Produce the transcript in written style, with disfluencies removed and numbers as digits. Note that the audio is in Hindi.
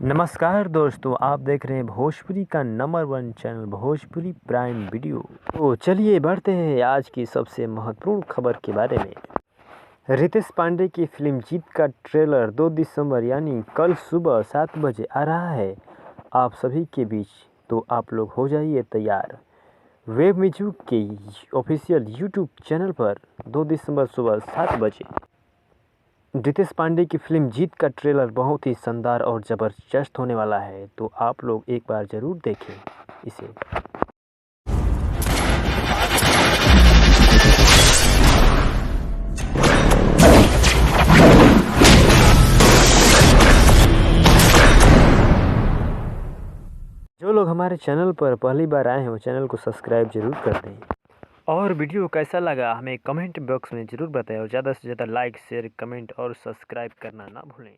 नमस्कार दोस्तों, आप देख रहे हैं भोजपुरी का number 1 channel Bhojpuri prime video. तो चलिए बढ़ते हैं आज की सबसे महत्वपूर्ण खबर के बारे में। रितेश पांडे की फिल्म जीत का ट्रेलर 2 दिसंबर यानी कल सुबह 7 बजे आ रहा है आप सभी के बीच, तो आप लोग हो जाइए तैयार। वेब म्यूजिक के ऑफिशियल यूट्यूब चैनल पर 2 दिसंबर सुबह 7 बजे रितेश पांडे की फिल्म जीत का ट्रेलर बहुत ही शानदार और ज़बरदस्त होने वाला है, तो आप लोग एक बार ज़रूर देखें इसे। जो लोग हमारे चैनल पर पहली बार आए हैं वो चैनल को सब्सक्राइब जरूर कर दें, और वीडियो कैसा लगा हमें कमेंट बॉक्स में ज़रूर बताएं, और ज़्यादा से ज़्यादा लाइक शेयर कमेंट और सब्सक्राइब करना ना भूलें।